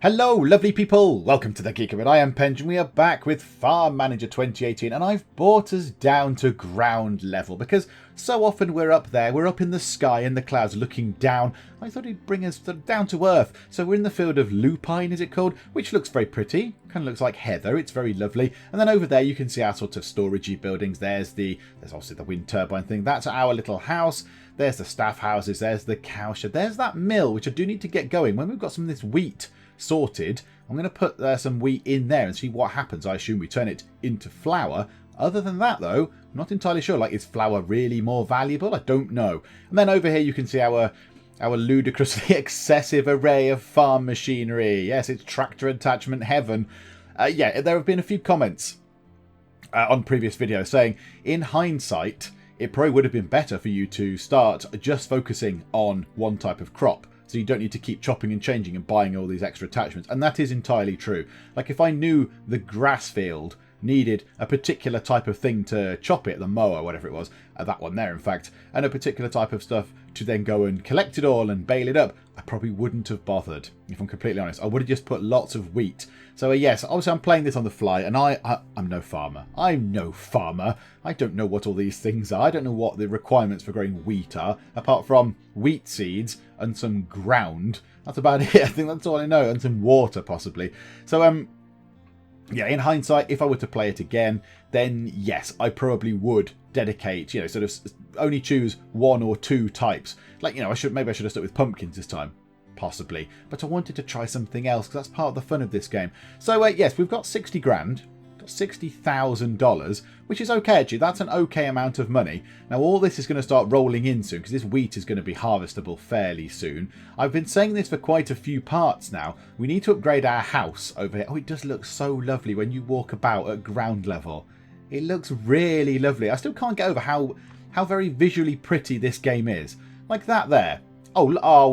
Hello lovely people, welcome to the Geek, and I am Penge and we are back with Farm Manager 2018, and I've brought us down to ground level because so often we're up there, we're up in the sky in the clouds looking down. I thought he'd bring us down to earth. So we're in the field of lupine, is it called, which looks very pretty, kind of looks like heather, it's very lovely. And then over there you can see our sort of storagey buildings. There's obviously the wind turbine thing, that's our little house. There's the staff houses, there's the cowshed, there's that mill, which I do need to get going. When we've got some of this wheat sorted, I'm going to put some wheat in there and see what happens. I assume we turn it into flour. Other than that though, I'm not entirely sure. Like, is flour really more valuable? I don't know. And then over here you can see our ludicrously excessive array of farm machinery. Yes, it's tractor attachment heaven. Yeah, there have been a few comments on previous videos saying, in hindsight, it probably would have been better for you to start just focusing on one type of crop. So you don't need to keep chopping and changing and buying all these extra attachments. And that is entirely true. Like, if I knew the grass field needed a particular type of thing to chop it, the mower, whatever it was, that one there in fact, and a particular type of stuff to then go and collect it all and bale it up, I probably wouldn't have bothered, if I'm completely honest. I would have just put lots of wheat. So yes, obviously I'm playing this on the fly, and I'm no farmer. I'm no farmer. I don't know what all these things are. I don't know what the requirements for growing wheat are, apart from wheat seeds and some ground. That's about it. I think that's all I know, and some water possibly. So yeah, in hindsight, if I were to play it again, then yes, I probably would dedicate, sort of only choose one or two types. Like, maybe I should have stuck with pumpkins this time. Possibly. But I wanted to try something else because that's part of the fun of this game. So yes, we've got 60 grand. Got $60,000, which is okay actually. That's an okay amount of money. Now all this is going to start rolling in soon because this wheat is going to be harvestable fairly soon. I've been saying this for quite a few parts now. We need to upgrade our house over here. Oh, it does look so lovely when you walk about at ground level. It looks really lovely. I still can't get over how very visually pretty this game is. Like that there. Oh,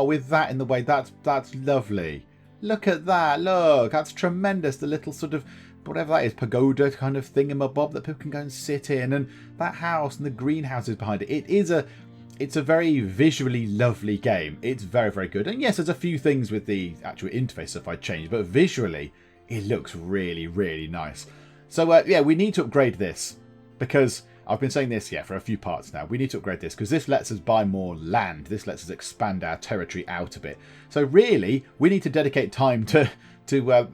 with that in the way, that's lovely. Look at that, look, that's tremendous. The little sort of, whatever that is, pagoda kind of thingamabob that people can go and sit in, and that house and the greenhouses behind it. It's a very visually lovely game. It's very, very good. And yes, there's a few things with the actual interface stuff I'd change, but visually, it looks really, really nice. So yeah, we need to upgrade this because I've been saying this, for a few parts now. We need to upgrade this because this lets us buy more land. This lets us expand our territory out a bit. So really, we need to dedicate time to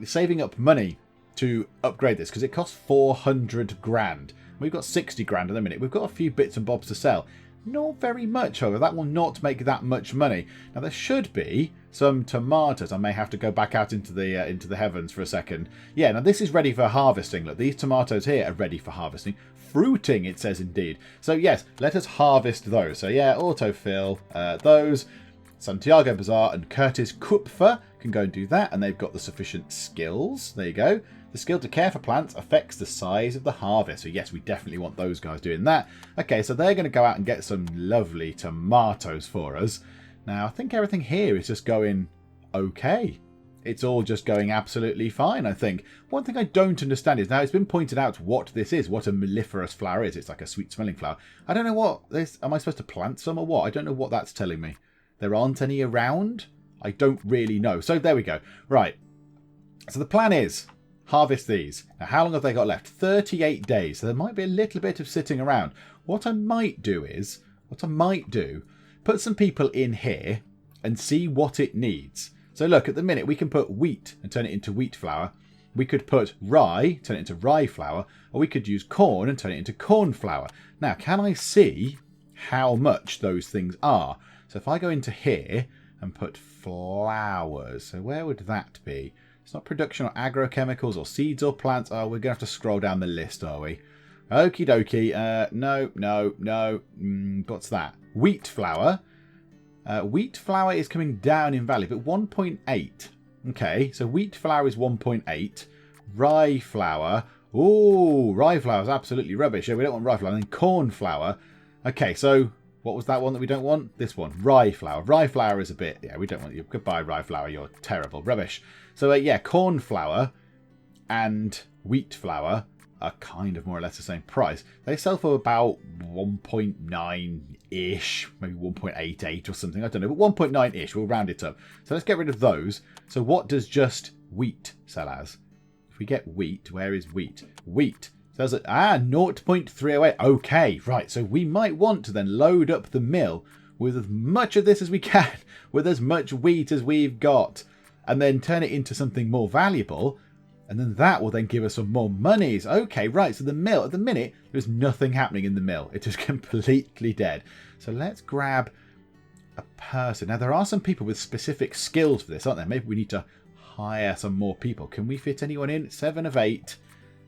saving up money to upgrade this because it costs 400 grand. We've got 60 grand at the minute. We've got a few bits and bobs to sell. Not very much, however. That will not make that much money. Now, there should be some tomatoes. I may have to go back out into the heavens for a second. Yeah, now this is ready for harvesting. Look, these tomatoes here are ready for harvesting. Fruiting, it says indeed. So yes, let us harvest those. So yeah, autofill those. Santiago Bazaar and Curtis Kupfer can go and do that, and they've got the sufficient skills. There you go. The skill to care for plants affects the size of the harvest. So yes, we definitely want those guys doing that. Okay, so they're going to go out and get some lovely tomatoes for us. Now, I think everything here is just going okay. It's all just going absolutely fine, I think. One thing I don't understand is, now it's been pointed out what this is, what a melliferous flower is. It's like a sweet-smelling flower. I don't know what this... Am I supposed to plant some or what? I don't know what that's telling me. There aren't any around? I don't really know. So there we go. Right. So the plan is, harvest these. Now, how long have they got left? 38 days. So there might be a little bit of sitting around. What I might do, put some people in here and see what it needs. So look, at the minute, we can put wheat and turn it into wheat flour. We could put rye, turn it into rye flour, or we could use corn and turn it into corn flour. Now, can I see how much those things are? So if I go into here and put flowers, so where would that be? It's not production or agrochemicals or seeds or plants. Oh, we're going to have to scroll down the list, are we? Okie dokie. No. What's that? Wheat flour. Wheat flour is coming down in value, but 1.8. Okay, so wheat flour is 1.8. Rye flour. Oh, rye flour is absolutely rubbish. Yeah, we don't want rye flour. And then corn flour. Okay, so what was that one that we don't want? This one, rye flour. Rye flour is a bit... Yeah, we don't want you. Goodbye, rye flour. You're terrible. Rubbish. So, yeah, corn flour and wheat flour are kind of more or less the same price. They sell for about 1.9 1.9-ish, maybe 1.88 or something, I don't know, but 1.9-ish, we'll round it up. So let's get rid of those. So what does just wheat sell as? If we get wheat, where is wheat? Wheat sells at 0.308. Okay, right, so we might want to then load up the mill with as much of this as we can, with as much wheat as we've got, and then turn it into something more valuable. And then that will then give us some more monies. Okay, right, so the mill, at the minute, there's nothing happening in the mill. It is completely dead. So let's grab a person. Now, there are some people with specific skills for this, aren't there? Maybe we need to hire some more people. Can we fit anyone in? 7 of 8.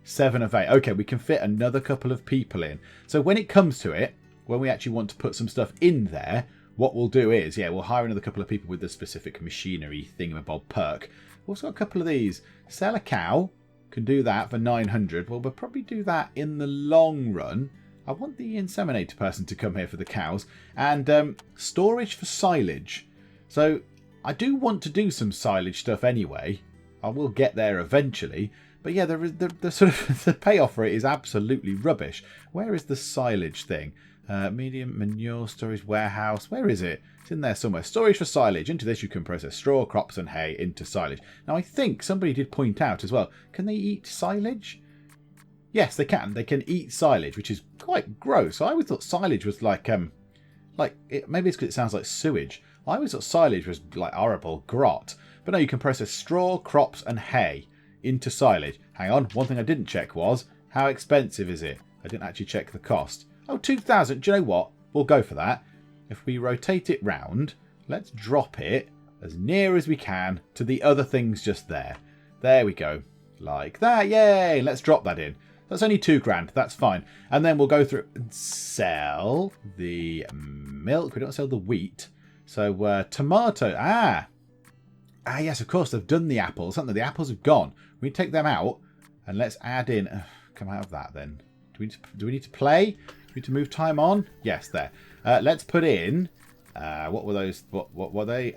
7 of 8. Okay, we can fit another couple of people in. So when it comes to it, when we actually want to put some stuff in there, what we'll do is, yeah, we'll hire another couple of people with the specific machinery thingamabob perk. We've also got a couple of these. Sell a cow. Can do that for 900. Well, we'll probably do that in the long run. I want the inseminator person to come here for the cows. And storage for silage. So I do want to do some silage stuff anyway. I will get there eventually. But yeah, the sort of the payoff for it is absolutely rubbish. Where is the silage thing? Medium manure storage warehouse. Where is it? It's in there somewhere. Storage for silage. Into this you can process straw, crops and hay into silage. Now I think somebody did point out as well. Can they eat silage? Yes, they can. They can eat silage, which is quite gross. I always thought silage was like maybe it's because it sounds like sewage. I always thought silage was like horrible grot. But no, you can process straw, crops and hay into silage. Hang on. One thing I didn't check was, how expensive is it? I didn't actually check the cost. Oh, 2,000. Do you know what? We'll go for that. If we rotate it round, let's drop it as near as we can to the other things just there. There we go. Like that. Yay. Let's drop that in. That's only 2 grand. That's fine. And then we'll go through and sell the milk. We don't sell the wheat. So tomato. Yes, of course. They've done the apples, haven't they? The apples have gone. We take them out and let's add in. Come out of that then. Do we need to play? Do we need to move time on? Yes, there. Let's put in. What were those? What were they?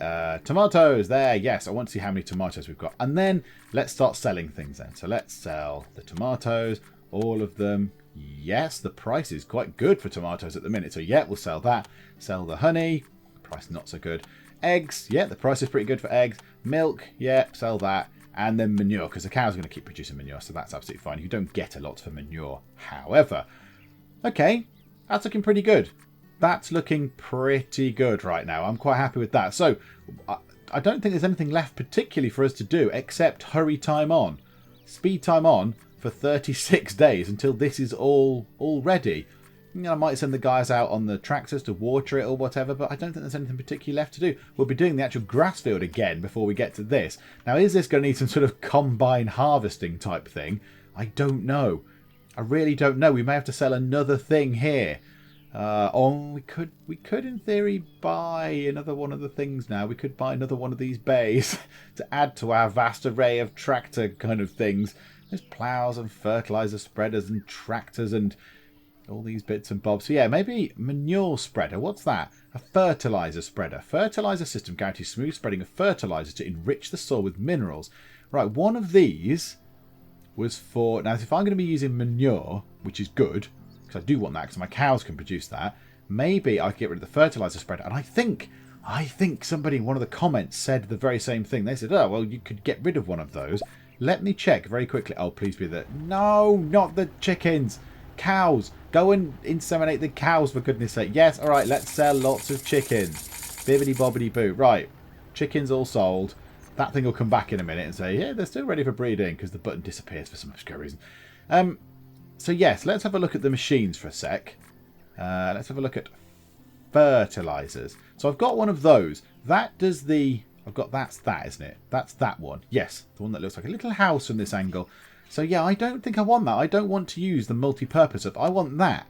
Tomatoes. There. Yes, I want to see how many tomatoes we've got. And then let's start selling things then. So let's sell the tomatoes. All of them. Yes, the price is quite good for tomatoes at the minute. So yeah, we'll sell that. Sell the honey. Price not so good. Eggs. Yeah, the price is pretty good for eggs. Milk. Yeah, sell that. And then manure, because the cow's going to keep producing manure, so that's absolutely fine. You don't get a lot for manure. However, okay, that's looking pretty good. That's looking pretty good right now. I'm quite happy with that. So I don't think there's anything left particularly for us to do except hurry time on. Speed time on for 36 days until this is all ready. You know, I might send the guys out on the tractors to water it or whatever, but I don't think there's anything particularly left to do. We'll be doing the actual grass field again before we get to this. Now, is this going to need some sort of combine harvesting type thing? I don't know. I really don't know. We may have to sell another thing here. We could in theory buy another one of the things now. We could buy another one of these bays to add to our vast array of tractor kind of things. There's plows and fertilizer spreaders and tractors and all these bits and bobs. So yeah, maybe manure spreader. What's that? A fertilizer spreader. Fertilizer system guarantees smooth spreading of fertilizer to enrich the soil with minerals. Right, one of these was for... Now, if I'm going to be using manure, which is good, because I do want that, because my cows can produce that, maybe I could get rid of the fertilizer spreader. And I think somebody in one of the comments said the very same thing. They said, oh, well, you could get rid of one of those. Let me check very quickly. Oh, please be the... No, not the chickens. Cows. Go and inseminate the cows, for goodness sake. Yes, all right, let's sell lots of chickens. Bibbidi bobbidi boo. Right, chickens all sold. That thing will come back in a minute and say, yeah, they're still ready for breeding, because the button disappears for some obscure reason. So yes, let's have a look at the machines for a sec. Let's have a look at fertilizers. So I've got one of those. That does the... that's that, isn't it? That's that one. Yes, the one that looks like a little house from this angle. So yeah, I don't think I want that. I don't want to use the multi-purpose of... I want that.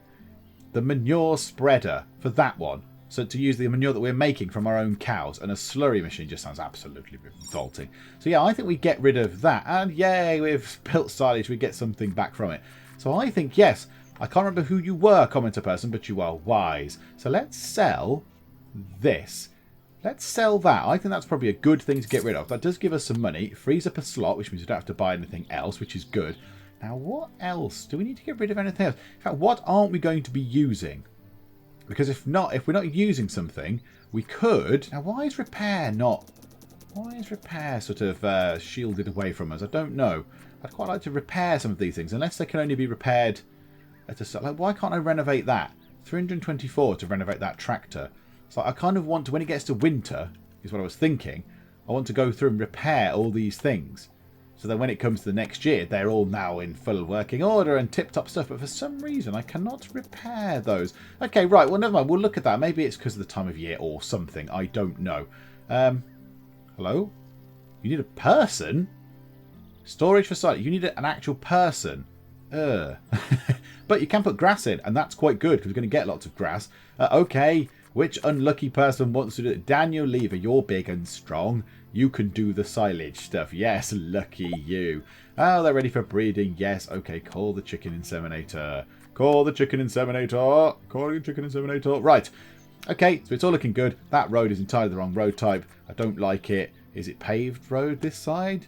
The manure spreader for that one. So to use the manure that we're making from our own cows. And a slurry machine just sounds absolutely revolting. So yeah, I think we get rid of that. And yay, we've built silage. We get something back from it. So I think, yes, I can't remember who you were, commenter person, but you are wise. So let's sell this. Let's sell that. I think that's probably a good thing to get rid of. That does give us some money. It frees up a slot, which means we don't have to buy anything else, which is good. Now, what else? Do we need to get rid of anything else? In fact, what aren't we going to be using? Because if we're not using something, we could... Now, why is repair sort of shielded away from us? I don't know. I'd quite like to repair some of these things, unless they can only be repaired at a... Like, why can't I renovate that? 324 to renovate that tractor. So I kind of want to, when it gets to winter, is what I was thinking, I want to go through and repair all these things. So that when it comes to the next year, they're all now in full working order and tip-top stuff. But for some reason, I cannot repair those. Okay, right. Well, never mind. We'll look at that. Maybe it's because of the time of year or something. I don't know. Hello? You need a person? Storage for site. You need an actual person. But you can put grass in, and that's quite good because we're going to get lots of grass. Okay. Which unlucky person wants to do it? Daniel Lever, you're big and strong. You can do the silage stuff. Yes, lucky you. Oh, they're ready for breeding. Yes, okay, call the chicken inseminator. Call the chicken inseminator. Call the chicken inseminator. Right. Okay, so it's all looking good. That road is entirely the wrong road type. I don't like it. Is it paved road this side?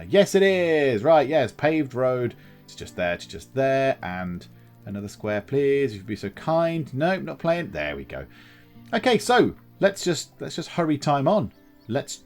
Yes, it is. Right, yes, paved road. It's just there, it's just there. And... another square, please, if you'd be so kind. Nope, not playing. There we go. Okay, so let's just hurry time on. Let's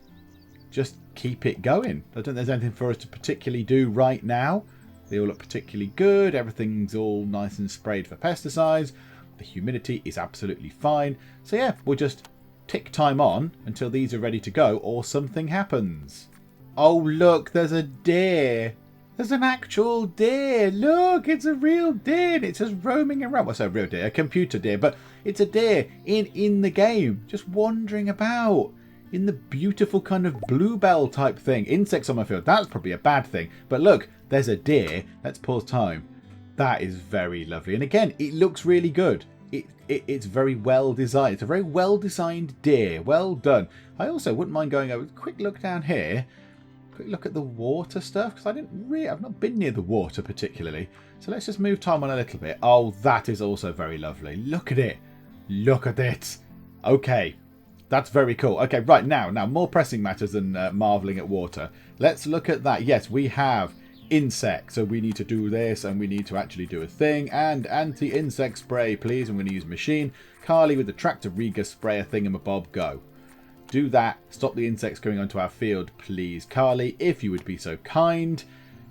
just keep it going. I don't think there's anything for us to particularly do right now. They all look particularly good. Everything's all nice and sprayed for pesticides. The humidity is absolutely fine. So yeah, we'll just tick time on until these are ready to go or something happens. Oh look, there's a deer. There's an actual deer. Look, it's a real deer. It's just roaming around. What's a real deer? A computer deer, but it's a deer in the game, just wandering about in the beautiful kind of bluebell type thing. Insects on my field. That's probably a bad thing. But look, there's a deer. Let's pause time. That is very lovely. And again, it looks really good. It's very well designed. It's a very well designed deer. Well done. I also wouldn't mind going over a quick look down here. Quick look at the water stuff, because I've not been near the water particularly. So let's just move time on a little bit. Oh, that is also very lovely. Look at it. Look at it. Okay. That's very cool. Okay, right, now more pressing matters than marvelling at water. Let's look at that. Yes, we have insects. So we need to do this, and we need to actually do a thing. And anti-insect spray, please. I'm going to use machine. Carly with the tractor Riga sprayer thingamabob, go. Do that. Stop the insects going onto our field, please, Carly, if you would be so kind.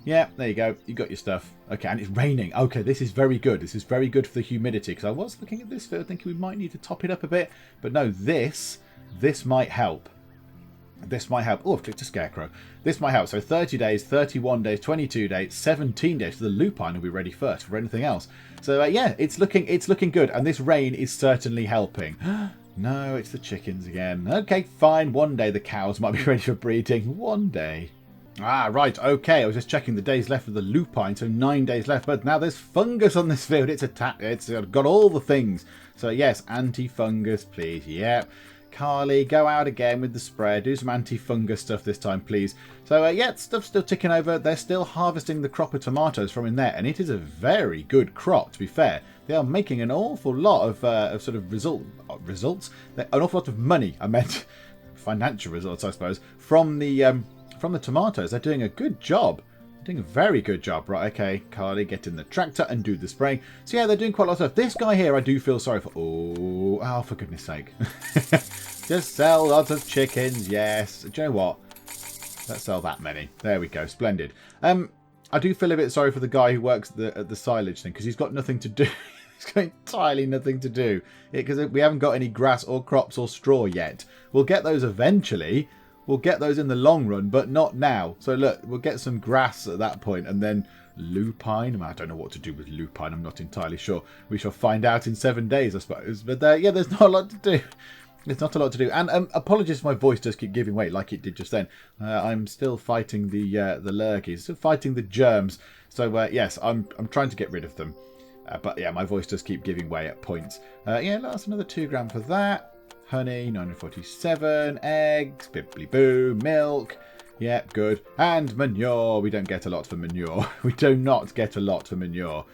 Yeah, there you go. You got your stuff. Okay, and it's raining. Okay, this is very good. This is very good for the humidity, because I was looking at this field thinking we might need to top it up a bit. But no, this might help. This might help. Oh, I've clicked a scarecrow. This might help. So 30 days, 31 days, 22 days, 17 days. So the lupine will be ready first for anything else. So yeah, it's looking good. And this rain is certainly helping. No, it's the chickens again. Okay, fine. One day the cows might be ready for breeding. One day. Ah, right. Okay, I was just checking the days left of the lupine. So 9 days left. But now there's fungus on this field. It's got all the things. So yes, anti-fungus, please. Yep. Carly, go out again with the spray. Do some anti-fungus stuff this time, please. So yeah, stuff's still ticking over. They're still harvesting the crop of tomatoes from in there. And it is a very good crop, to be fair. They are making an awful lot of sort of results. An awful lot of money. I meant financial results, I suppose, from the tomatoes. They're doing a good job. They're doing a very good job. Right, okay, Carly, get in the tractor and do the spraying. So yeah, they're doing quite a lot of stuff. This guy here, I do feel sorry for. Oh, for goodness sake. Just sell lots of chickens, yes. Do you know what? Let's sell that many. There we go, splendid. I do feel a bit sorry for the guy who works at the silage thing, because he's got nothing to do. He's got entirely nothing to do. Because we haven't got any grass or crops or straw yet. We'll get those eventually. We'll get those in the long run, but not now. So look, we'll get some grass at that point, and then lupine. I don't know what to do with lupine. I'm not entirely sure. We shall find out in 7 days, I suppose. But yeah, there's not a lot to do. There's not a lot to do. And apologies if my voice does keep giving way like it did just then. I'm still fighting the lurgies, still fighting the germs. So yes, I'm trying to get rid of them. But yeah, my voice does keep giving way at points. Yeah, that's another 2 grams for that. Honey, 947. Eggs, bibbly boo. Milk. Yeah, good. And manure. We don't get a lot for manure. We do not get a lot for manure.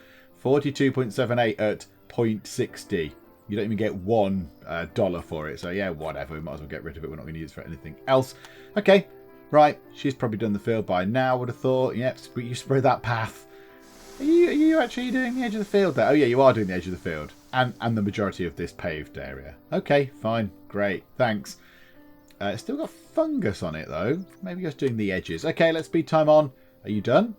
42.78 at 0.60. You don't even get $1 for it. So yeah, whatever. We might as well get rid of it. We're not going to use it for anything else. Okay, right. She's probably done the field by now, I would have thought. Yep, you spray that path. Are you actually doing the edge of the field there? Oh yeah, you are doing the edge of the field. and the majority of this paved area. Okay, fine, great, thanks. It's still got fungus on it though. Maybe just doing the edges. Okay, let's speed time on. Are you done?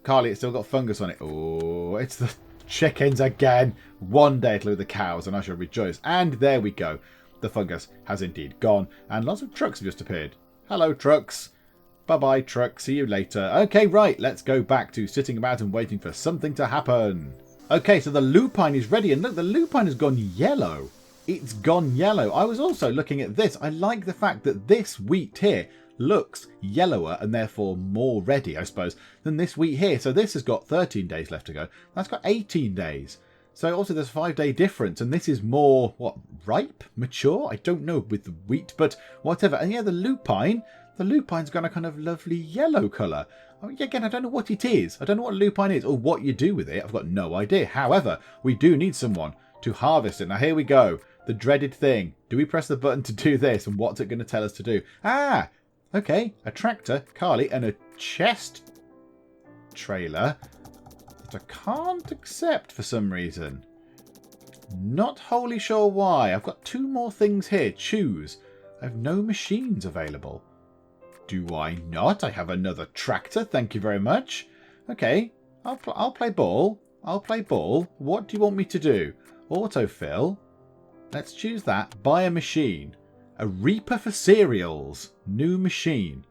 Carly, it's still got fungus on it. Oh, it's the chickens again. One day it'll be the cows and I shall rejoice. And there we go. The fungus has indeed gone. And lots of trucks have just appeared. Hello, trucks. Bye-bye, truck. See you later. Okay, right. Let's go back to sitting about and waiting for something to happen. Okay, so the lupine is ready. And look, the lupine has gone yellow. It's gone yellow. I was also looking at this. I like the fact that this wheat here looks yellower and therefore more ready, I suppose, than this wheat here. So this has got 13 days left to go. That's got 18 days. So also there's a 5-day difference. And this is more, what, ripe? Mature? I don't know with the wheat, but whatever. And yeah, the lupine's got a kind of lovely yellow colour. I mean, again, I don't know what it is. I don't know what lupine is or what you do with it. I've got no idea. However, we do need someone to harvest it. Now, here we go. The dreaded thing. Do we press the button to do this? And what's it going to tell us to do? Ah, okay. A tractor, Carly, and a chest trailer that I can't accept for some reason. Not wholly sure why. I've got 2 more things here. Choose. I have no machines available. Do I not? I have another tractor. Thank you very much. Okay. I'll play ball. I'll play ball. What do you want me to do? Autofill. Let's choose that. Buy a machine. A reaper for cereals. New machine.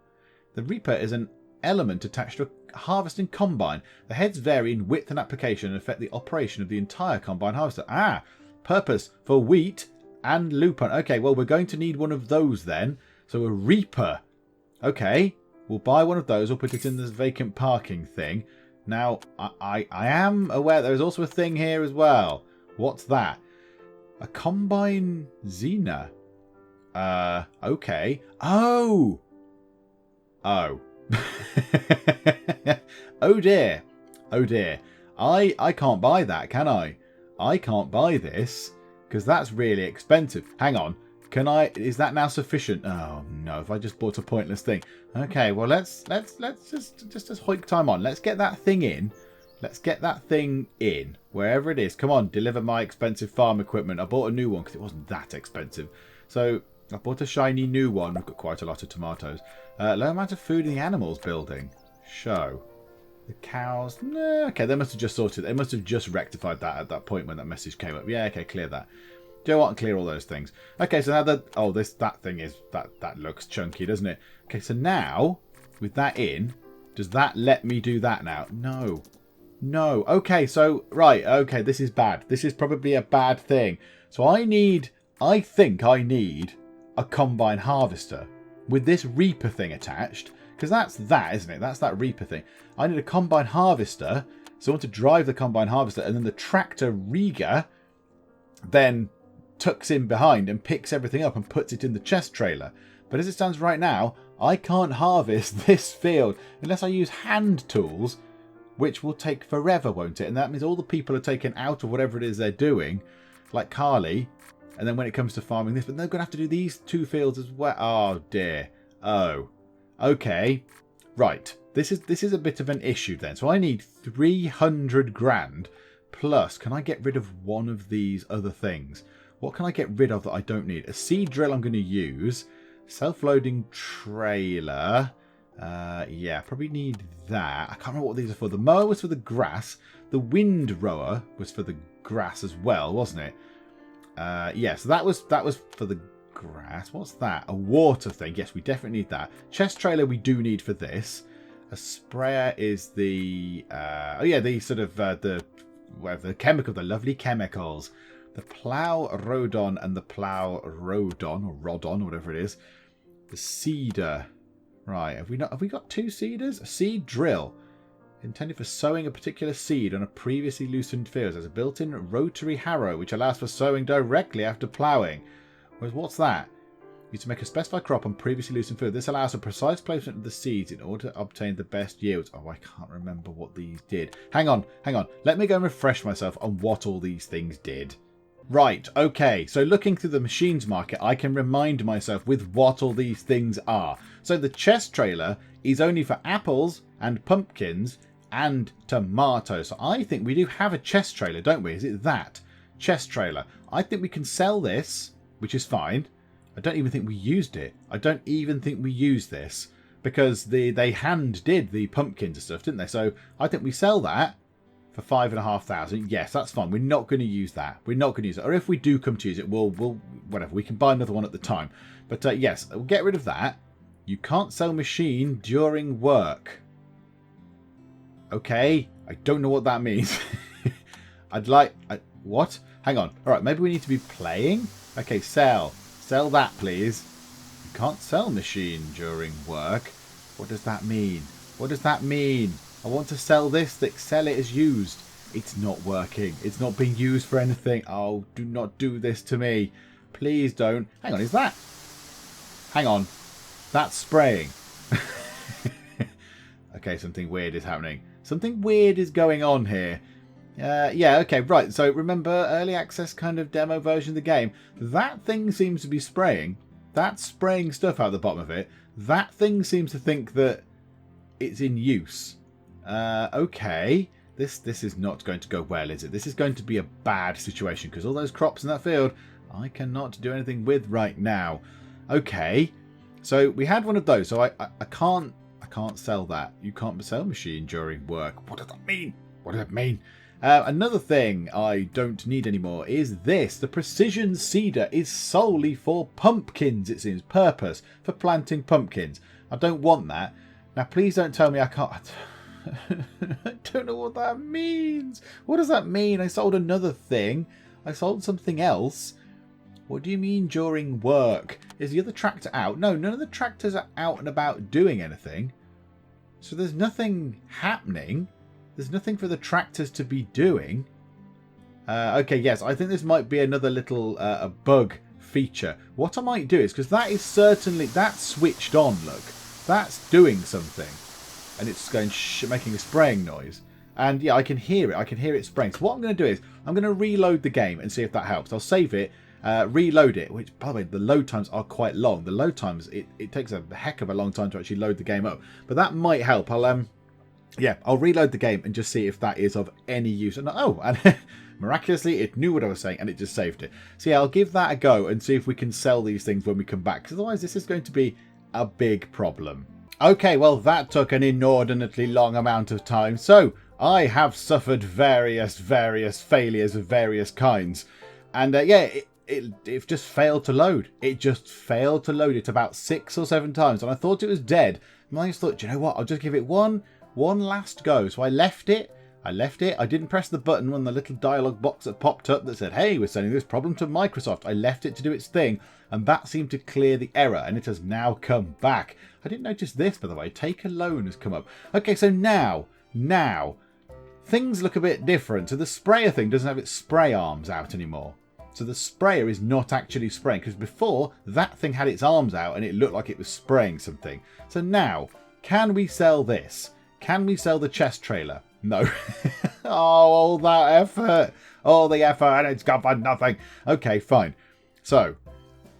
The reaper is an element attached to a harvesting combine. The heads vary in width and application and affect the operation of the entire combine harvester. Ah, purpose for wheat and lupine. Okay, well, we're going to need one of those then. So a reaper. Okay, we'll buy one of those. We'll put it in this vacant parking thing. Now, I am aware there is also a thing here as well. What's that? A combine Xena. Okay. Oh! Oh. Oh dear. Oh dear. I can't buy that, can I? I can't buy this because that's really expensive. Hang on. Can I? Is that now sufficient? Oh no! If I just bought a pointless thing. Okay. Well, let's just hoik time on. Let's get that thing in. Let's get that thing in wherever it is. Come on, deliver my expensive farm equipment. I bought a new one because it wasn't that expensive. So I bought a shiny new one. We've got quite a lot of tomatoes. Low amount of food in the animals building. Show. The cows. Nah, okay, they must have just sorted. They must have just rectified that at that point when that message came up. Yeah. Okay, clear that. Do you know what? Clear all those things. Okay, so now that... Oh, that thing is... That looks chunky, doesn't it? Okay, so now, with that in, does that let me do that now? No. No. Okay, so... Right, okay, this is bad. This is probably a bad thing. So I think I need a combine harvester with this reaper thing attached. Because that's that, isn't it? That's that reaper thing. I need a combine harvester. So I want to drive the combine harvester. And then the tractor rigger then tucks in behind and picks everything up and puts it in the chest trailer. But as it stands right now, I can't harvest this field unless I use hand tools, which will take forever, won't it? And that means all the people are taken out of whatever it is they're doing, like Carly. And then when it comes to farming this, but they're going to have to do these 2 fields as well. Oh dear. Oh. Okay. Right. This is a bit of an issue then. So I need 300 grand plus. Can I get rid of one of these other things? What can I get rid of that I don't need? A seed drill I'm going to use. Self-loading trailer. Yeah, probably need that. I can't remember what these are for. The mower was for the grass. The wind rower was for the grass as well, wasn't it? Yeah, so that was for the grass. What's that? A water thing. Yes, we definitely need that. Chest trailer we do need for this. A sprayer is the... oh yeah, the sort of... the chemical, the lovely chemicals. The plough rodon and the plough rodon or rodon or whatever it is. The seeder. Right, have we got 2 seeders? A seed drill. Intended for sowing a particular seed on a previously loosened field. There's a built-in rotary harrow which allows for sowing directly after ploughing. Whereas what's that? Used to make a specified crop on previously loosened field. This allows for precise placement of the seeds in order to obtain the best yields. Oh, I can't remember what these did. Hang on. Let me go and refresh myself on what all these things did. Right, okay, so looking through the machines market, I can remind myself with what all these things are. So the chest trailer is only for apples and pumpkins and tomatoes. So I think we do have a chest trailer, don't we? Is it that? chest trailer. I think we can sell this, which is fine. I don't even think we used it. I don't even think we used this because they hand did the pumpkins and stuff, didn't they? So I think we sell that for 5,500. Yes, that's fine. We're not going to use that. We're not going to use it. Or if we do come to use it, we'll whatever. We can buy another one at the time. But yes, we'll get rid of that. You can't sell machine during work. Okay, I don't know what that means. What? Hang on. All right, maybe we need to be playing. Okay, sell that, please. You can't sell machine during work. What does that mean? What does that mean? I want to sell this. Sell it as used. It's not working. It's not being used for anything. Oh, do not do this to me. Please don't. Hang on, is that? Hang on. That's spraying. Okay, something weird is happening. Something weird is going on here. Yeah, okay, right. So remember early access kind of demo version of the game? That thing seems to be spraying. That's spraying stuff out the bottom of it. That thing seems to think that it's in use. Okay. This is not going to go well, is it? This is going to be a bad situation because all those crops in that field I cannot do anything with right now. Okay. So we had one of those. So I can't sell that. You can't sell machine during work. What does that mean? What does it mean? Another thing I don't need anymore is this. The precision seeder is solely for pumpkins, it seems. Purpose for planting pumpkins. I don't want that. Now, please don't tell me I can't. I don't know what that means. What does that mean? I sold another thing. I sold something else. What do you mean during work? Is the other tractor out? No, none of the tractors are out and about doing anything. So there's nothing happening. There's nothing for the tractors to be doing. Okay, yes, I think this might be another little a bug feature. What I might do is, because that is certainly, that's switched on, look. That's doing something. And it's going making a spraying noise. And yeah, I can hear it. I can hear it spraying. So what I'm going to do is, I'm going to reload the game and see if that helps. I'll save it, reload it, which, by the way, the load times are quite long. The load times, it takes a heck of a long time to actually load the game up. But that might help. I'll reload the game and just see if that is of any use. And miraculously, it knew what I was saying and it just saved it. So yeah, I'll give that a go and see if we can sell these things when we come back. Because otherwise, this is going to be a big problem. Okay, well, that took an inordinately long amount of time. So I have suffered various failures of various kinds. And it just failed to load. It just failed to load it about 6 or 7 times. And I thought it was dead. And I just thought, you know what? I'll just give it one last go. So I left it. I didn't press the button when the little dialog box that popped up that said, hey, we're sending this problem to Microsoft. I left it to do its thing, and that seemed to clear the error, and it has now come back. I didn't notice this, by the way. Take a loan has come up. Okay, so now, things look a bit different. So the sprayer thing doesn't have its spray arms out anymore. So the sprayer is not actually spraying, because before, that thing had its arms out, and it looked like it was spraying something. So now, can we sell this? Can we sell the chest trailer? No. Oh, all that effort. All the effort and it's gone for nothing. Okay, fine. So,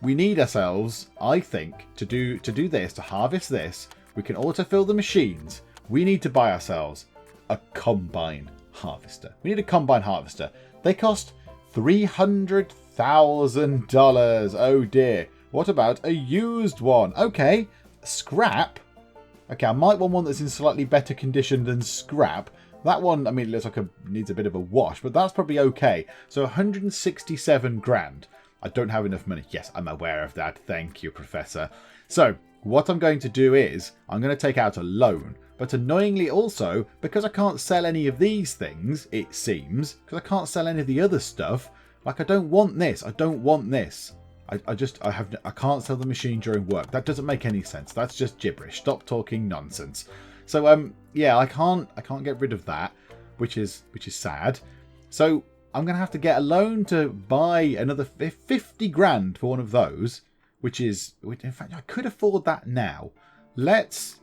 we need ourselves, I think, to do this, to harvest this. We can autofill the machines. We need to buy ourselves a combine harvester. We need a combine harvester. They cost $300,000. Oh dear. What about a used one? Okay, scrap. Okay, I might want one that's in slightly better condition than scrap. That one, I mean, it looks like it needs a bit of a wash, but that's probably okay. So 167 grand. I don't have enough money. Yes, I'm aware of that. Thank you, Professor. So what I'm going to do is I'm going to take out a loan. But annoyingly also, because I can't sell any of these things, it seems, because I can't sell any of the other stuff, like I don't want this. I don't want this. I can't sell the machine during work. That doesn't make any sense. That's just gibberish. Stop talking nonsense. So yeah, I can't get rid of that, which is sad. So I'm gonna have to get a loan to buy another 50 grand for one of those, which in fact I could afford that now. Let's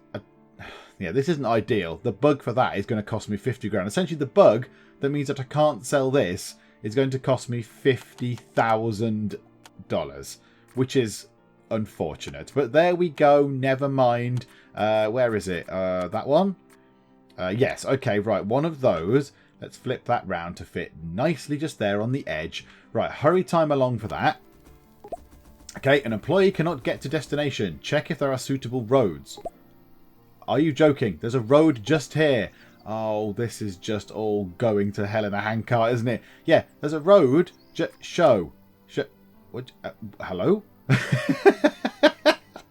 yeah, this isn't ideal. The bug for that is going to cost me 50 grand. Essentially, the bug that means that I can't sell this is going to cost me $50,000, which is unfortunate. But there we go. Never mind. Where is it? That one? Yes. Okay, right. One of those. Let's flip that round to fit nicely just there on the edge. Right, hurry time along for that. Okay, an employee cannot get to destination. Check if there are suitable roads. Are you joking? There's a road just here. Oh, this is just all going to hell in a handcart, isn't it? Yeah, there's a road. Show. What? Hello?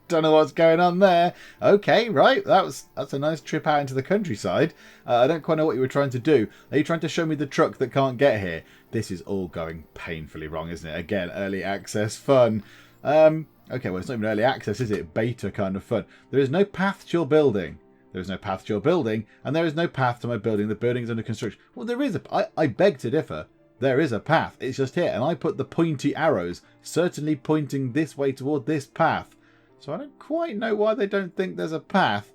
Don't know what's going on there. Okay, right. That's a nice trip out into the countryside. I don't quite know what you were trying to do. Are you trying to show me the truck that can't get here? This is all going painfully wrong, isn't it? Again, early access fun. Okay, well, it's not even early access, is it? Beta kind of fun. There is no path to your building. There is no path to your building, and there is no path to my building. The building is under construction. Well, there is I beg to differ. There is a path. It's just here, and I put the pointy arrows, certainly pointing this way toward this path. So I don't quite know why they don't think there's a path.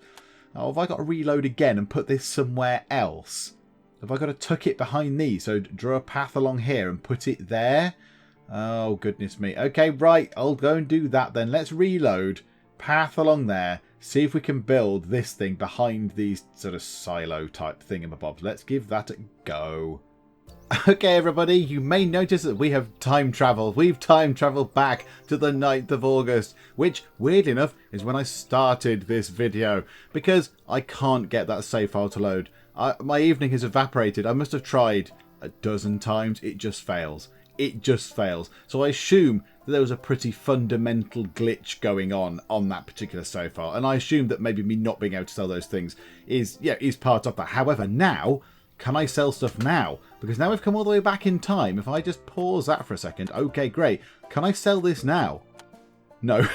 Oh, have I got to reload again and put this somewhere else? Have I got to tuck it behind these? So draw a path along here and put it there? Oh, goodness me. Okay, right. I'll go and do that then. Let's reload. Path along there. See if we can build this thing behind these sort of silo type thingamabobs. Let's give that a go. Okay, everybody, you may notice that we have time travelled. We've time travelled back to the 9th of August, which, weirdly enough, is when I started this video, because I can't get that save file to load. My evening has evaporated. I must have tried a dozen times. It just fails. It just fails. So I assume that there was a pretty fundamental glitch going on that particular save file, and I assume that maybe me not being able to sell those things is part of that. However, now, can I sell stuff now? Because now we've come all the way back in time. If I just pause that for a second. Okay, great. Can I sell this now? No.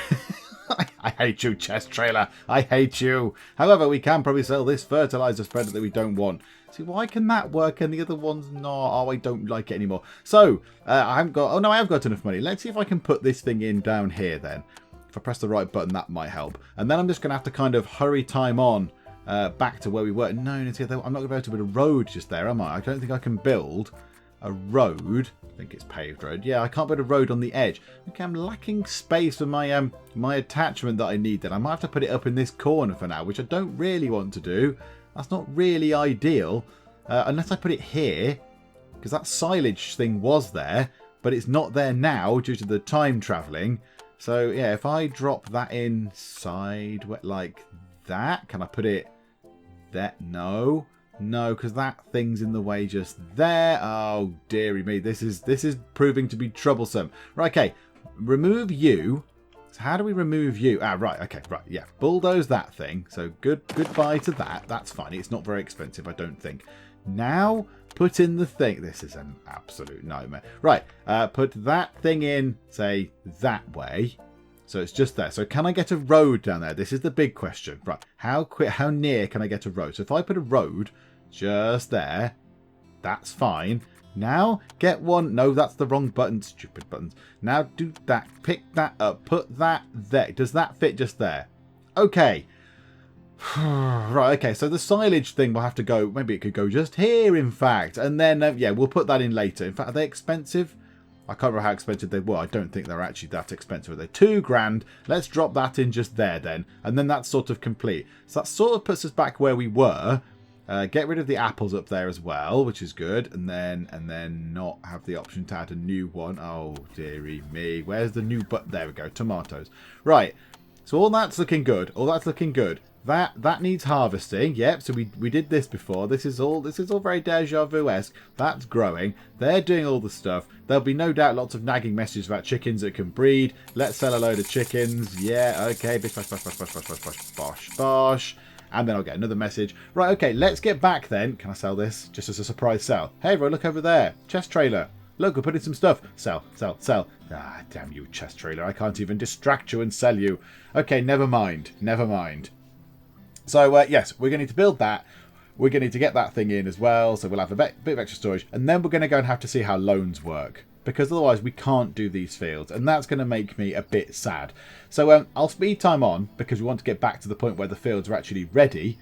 I hate you, chest trailer. I hate you. However, we can probably sell this fertilizer spreader that we don't want. See, why can that work and the other ones not? Oh, I don't like it anymore. So, I haven't got... Oh, no, I have got enough money. Let's see if I can put this thing in down here then. If I press the right button, that might help. And then I'm just going to have to kind of hurry time on back to where we were. No, I'm not going to be able to build a road just there, am I? I don't think I can build a road. I think it's paved road. Yeah, I can't build a road on the edge. Okay, I'm lacking space for my my attachment that I need then. I might have to put it up in this corner for now, which I don't really want to do. That's not really ideal. Unless I put it here, because that silage thing was there, but it's not there now due to the time travelling. So, yeah, if I drop that inside like that, can I put it there? No. No, because that thing's in the way just there. Oh, dearie me. This is proving to be troublesome. Right, okay. Remove you. So how do we remove you? Ah, right. Okay, right. Yeah. Bulldoze that thing. So goodbye to that. That's fine. It's not very expensive, I don't think. Now, put in the thing. This is an absolute nightmare. Right. Put that thing in, say, that way. So it's just there. So can I get a road down there? This is the big question. Right. How near can I get a road? So if I put a road just there, that's fine. Now get one. No, that's the wrong button. Stupid buttons. Now do that. Pick that up. Put that there. Does that fit just there? Okay. Right, okay. So the silage thing will have to go. Maybe it could go just here, in fact. And then, yeah, we'll put that in later. In fact, are they expensive? I can't remember how expensive they were. I don't think they're actually that expensive. Are they £2,000? Let's drop that in just there then. And then that's sort of complete. So that sort of puts us back where we were. Get rid of the apples up there as well, which is good. And then not have the option to add a new one. Oh, dearie me. Where's the new button? There we go. Tomatoes. Right. So all that's looking good. All that's looking good. That needs harvesting. Yep, so we did this before. This is all very deja vu-esque. That's growing. They're doing all the stuff. There'll be no doubt lots of nagging messages about chickens that can breed. Let's sell a load of chickens. Yeah, okay. Bish, bosh, bosh, bosh, bosh, bosh, bosh, bosh, bosh, bosh. And then I'll get another message. Right, okay, let's get back then. Can I sell this? Just as a surprise sell. Hey, bro, look over there. Chest trailer. Look, we're putting some stuff. Sell, sell, sell. Ah, damn you, chest trailer. I can't even distract you and sell you. Okay, never mind. Never mind. So, yes, we're going to need to build that. We're going to need to get that thing in as well. So we'll have a bit of extra storage. And then we're going to go and have to see how loans work. Because otherwise we can't do these fields. And that's going to make me a bit sad. So I'll speed time on because we want to get back to the point where the fields are actually ready.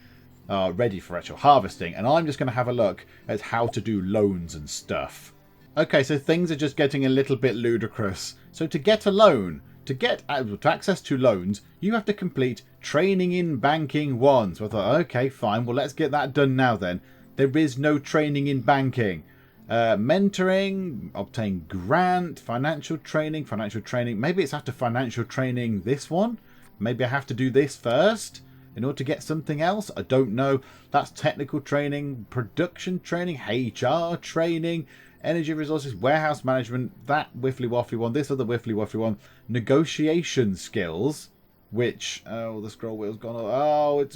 Ready for actual harvesting. And I'm just going to have a look at how to do loans and stuff. Okay, so things are just getting a little bit ludicrous. So to get a loan... To access to loans, you have to complete Training in Banking 1. So I thought, okay, fine. Well, let's get that done now then. There is no training in banking. Mentoring, obtain grant, financial training. Maybe it's after financial training this one. Maybe I have to do this first in order to get something else. I don't know. That's technical training, production training, HR training, energy resources, warehouse management, that wiffly waffly one, this other wiffly waffly one, negotiation skills, which, oh, the scroll wheel's gone, oh, it's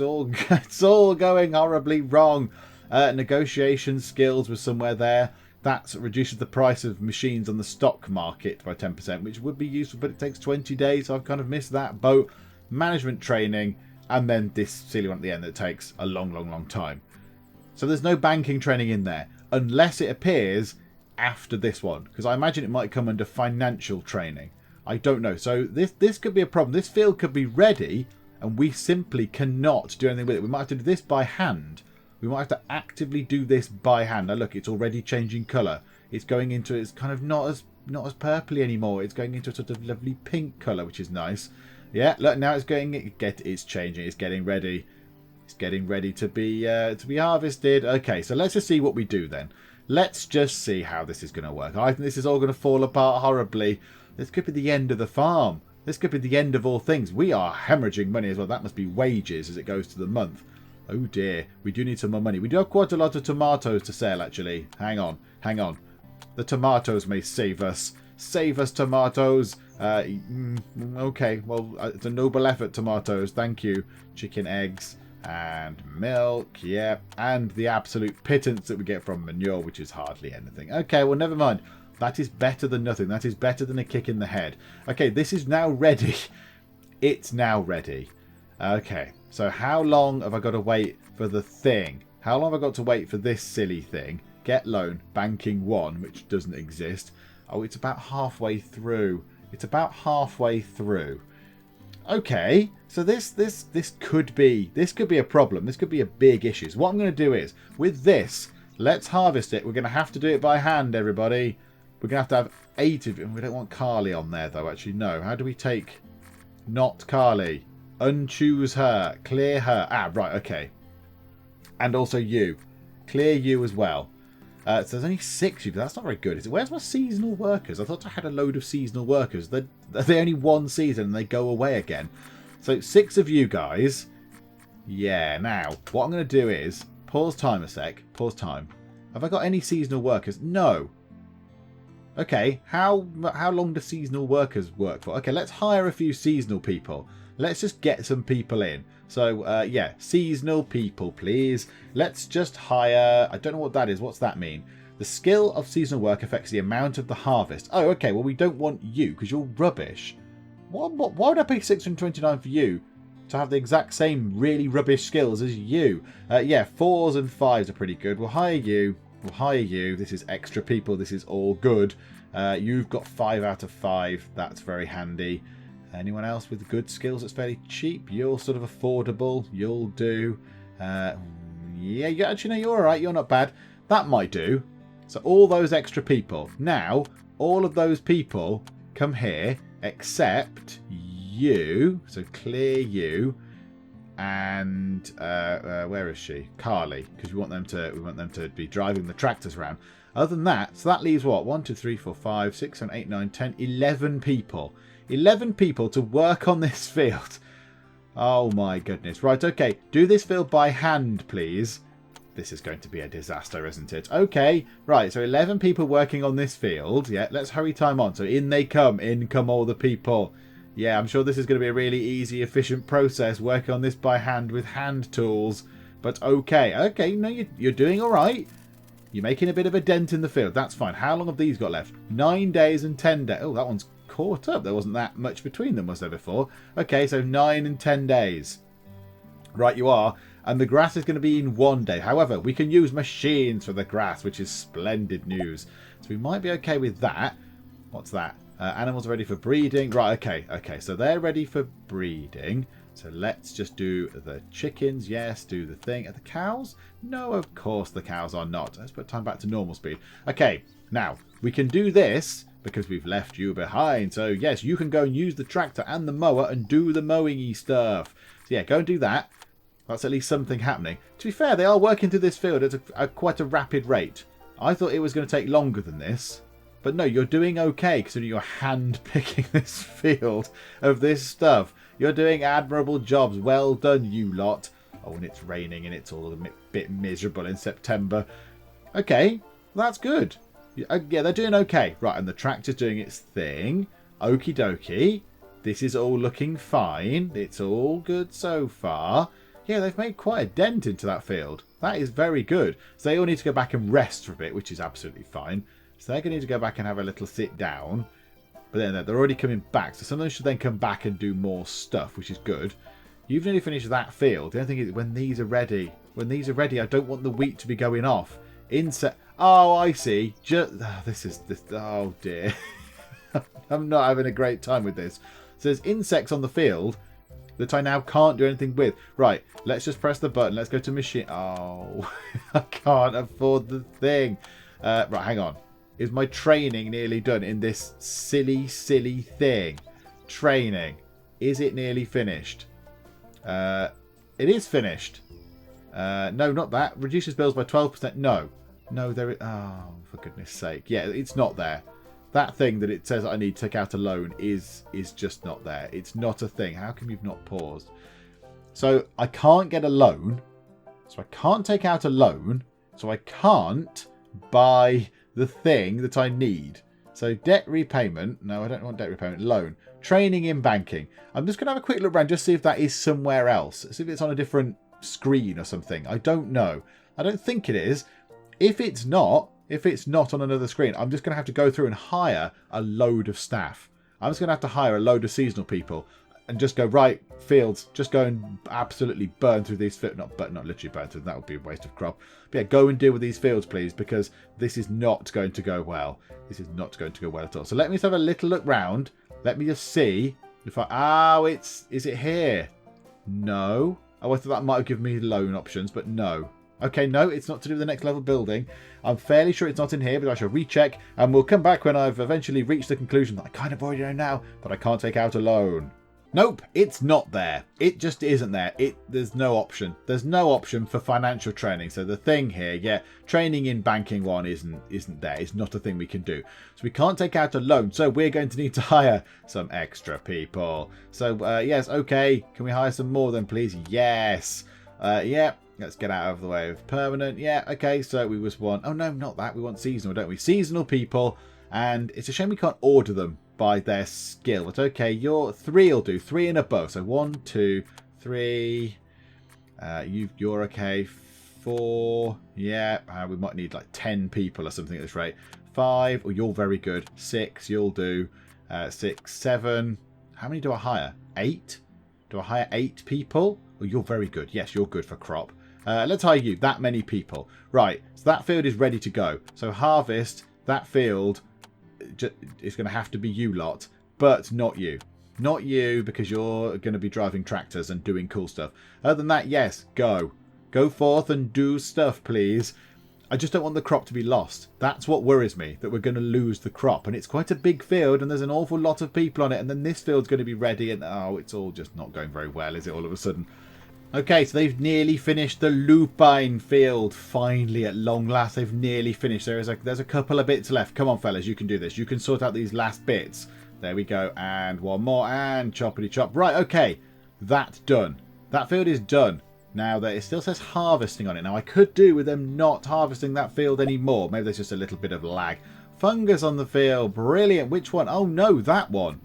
all going horribly wrong. Negotiation skills was somewhere there. That reduces the price of machines on the stock market by 10%, which would be useful, but it takes 20 days, so I've kind of missed that boat. Management training, and then this silly one at the end that takes a long, long, long time. So there's no banking training in there, unless it appears after this one, because I imagine it might come under financial training. I don't know. So this could be a problem. This field could be ready, and we simply cannot do anything with it. We might have to do this by hand. We might have to actively do this by hand. Now look, it's already changing colour. It's going into, it's kind of not as purpley anymore. It's going into a sort of lovely pink colour, which is nice. Yeah, look, now it's it's changing. It's getting ready. It's getting ready to be harvested. Okay, so let's just see what we do then. Let's just see how this is going to work. I think this is all going to fall apart horribly. This could be the end of the farm. This could be the end of all things. We are hemorrhaging money as well. That must be wages as it goes to the month. Oh dear, we do need some more money. We do have quite a lot of tomatoes to sell, actually. Hang on, hang on. The tomatoes may save us. Save us, tomatoes. Okay, well, it's a noble effort, tomatoes. Thank you. Chicken eggs and milk, yeah. And the absolute pittance that we get from manure, which is hardly anything. Okay, well, never mind. That is better than nothing. That is better than a kick in the head. Okay, this is now ready. It's now ready. Okay, so how long have I got to wait for the thing? How long have I got to wait for this silly thing? Get loan, banking 1, which doesn't exist. Oh, it's about halfway through. It's about halfway through. Okay, so this could be a problem. This could be a big issue. So what I'm going to do is, with this, let's harvest it. We're going to have to do it by hand, everybody. We're going to have 8 of them. We don't want Carly on there, though, actually. No. How do we take not Carly? Unchoose her. Clear her. Ah, right, okay. And also you. Clear you as well. So there's only 6 of you. That's not very good, is it? Where's my seasonal workers? I thought I had a load of seasonal workers. They're only 1 season and they go away again. So 6 of you guys. Yeah, now, what I'm going to do is... Pause time a sec. Pause time. Have I got any seasonal workers? No. Okay, how long do seasonal workers work for? Okay, let's hire a few seasonal people. Let's just get some people in. So, yeah, seasonal people, please. Let's just hire... I don't know what that is. What's that mean? The skill of seasonal work affects the amount of the harvest. Oh, okay, well, we don't want you because you're rubbish. Why would I pay 629 for you to have the exact same really rubbish skills as you? Yeah, 4s and 5s are pretty good. We'll hire you. We'll hire you. This is extra people. This is all good. You've got 5 out of 5. That's very handy. Anyone else with good skills that's fairly cheap? You're sort of affordable. You'll do. Yeah, actually, no, you're all right. You're not bad. That might do. So all those extra people. Now, all of those people come here except you. So clear you. And where is she? Carly, because we want them to be driving the tractors around. Other than that, so that leaves what? 1, 2, 3, 4, 5, 6, 7, 8, 9, 10, 11 people. 11 people to work on this field. Oh my goodness. Right, okay. Do this field by hand, please. This is going to be a disaster, isn't it? Okay. Right, so 11 people working on this field. Yeah, let's hurry time on. So in they come. In come all the people. Yeah, I'm sure this is going to be a really easy, efficient process, working on this by hand with hand tools. But okay. Okay, no, you're doing all right. You're making a bit of a dent in the field. That's fine. How long have these got left? 9 days and 10 days. Oh, that one's caught up. There wasn't that much between them, was there, before? Okay, so 9 and 10 days. Right, you are. And the grass is going to be in 1 day. However, we can use machines for the grass, which is splendid news. So we might be okay with that. What's that? Animals are ready for breeding. Right, okay, okay. So they're ready for breeding. So let's just do the chickens. Yes, do the thing. Are the cows? No, of course the cows are not. Let's put time back to normal speed. Okay, now, we can do this because we've left you behind. So, yes, you can go and use the tractor and the mower and do the mowing-y stuff. So, yeah, go and do that. That's at least something happening. To be fair, they are working through this field at quite a rapid rate. I thought it was going to take longer than this. But no, you're doing okay considering you're hand-picking this field of this stuff. You're doing admirable jobs. Well done, you lot. Oh, and it's raining and it's all a bit miserable in September. Okay, that's good. Yeah, they're doing okay. Right, and the tractor's doing its thing. Okie dokie. This is all looking fine. It's all good so far. Yeah, they've made quite a dent into that field. That is very good. So they all need to go back and rest for a bit, which is absolutely fine. So they're going to need to go back and have a little sit down. But then they're already coming back. So some of them should then come back and do more stuff, which is good. You've nearly finished that field. The only thing is when these are ready. When these are ready, I don't want the wheat to be going off. Oh, I see. Oh, dear. I'm not having a great time with this. So there's insects on the field that I now can't do anything with. Right, let's just press the button. Let's go to machine. Oh, I can't afford the thing. Right, hang on. Is my training nearly done in this silly, silly thing? Training. Is it nearly finished? It is finished. No, not that. Reduces bills by 12%. No. No, there is... Oh, for goodness sake. Yeah, it's not there. That thing that it says I need to take out a loan is just not there. It's not a thing. How come you've not paused? So I can't get a loan. So I can't take out a loan. So I can't buy the thing that I need. So debt repayment. No, I don't want debt repayment. Loan. Training in banking. I'm just going to have a quick look around just see if that is somewhere else. See if it's on a different screen or something. I don't know. I don't think it is. If it's not on another screen, I'm just going to have to go through and hire a load of staff. I'm just going to have to hire a load of seasonal people and just go, right, fields, just go and absolutely burn through these fields. Not literally burn through them, that would be a waste of crop. But yeah, go and deal with these fields, please, because this is not going to go well. This is not going to go well at all. So let me just have a little look round. Let me just see if is it here? No. Oh, I thought that might have given me loan options, but no. Okay, no, it's not to do with the next level building. I'm fairly sure it's not in here, but I shall recheck, and we'll come back when I've eventually reached the conclusion that I kind of already know now, but I can't take out a loan. Nope, it's not there. It just isn't there. There's no option. There's no option for financial training. So the thing here, yeah, training in banking one isn't there. It's not a thing we can do. So we can't take out a loan. So we're going to need to hire some extra people. So yes, okay. Can we hire some more then, please? Yes. Yeah. Let's get out of the way of permanent. Yeah, okay, so we just want... Oh, no, not that. We want seasonal, don't we? Seasonal people. And it's a shame we can't order them by their skill. But okay, your 3 will do. 3 and above. So 1, 2, 3. You're okay. 4. Yeah, we might need like 10 people or something at this rate. 5. Oh, you're very good. 6, you'll do. 6, 7. How many do I hire? 8? Do I hire 8 people? Oh, you're very good. Yes, you're good for crop. Let's hire you. That many people. Right. So that field is ready to go. So harvest. That field is going to have to be you lot. But not you. Not you because you're going to be driving tractors and doing cool stuff. Other than that, yes. Go. Go forth and do stuff, please. I just don't want the crop to be lost. That's what worries me. That we're going to lose the crop. And it's quite a big field. And there's an awful lot of people on it. And then this field's going to be ready. And oh, it's all just not going very well, is it, all of a sudden? Okay, so they've nearly finished the lupine field. Finally, at long last, they've nearly finished. There's a couple of bits left. Come on, fellas, you can do this. You can sort out these last bits. There we go. And one more. And choppity chop. Right, okay. That's done. That field is done. Now, it still says harvesting on it. Now, I could do with them not harvesting that field anymore. Maybe there's just a little bit of lag. Fungus on the field. Brilliant. Which one? Oh, no, that one.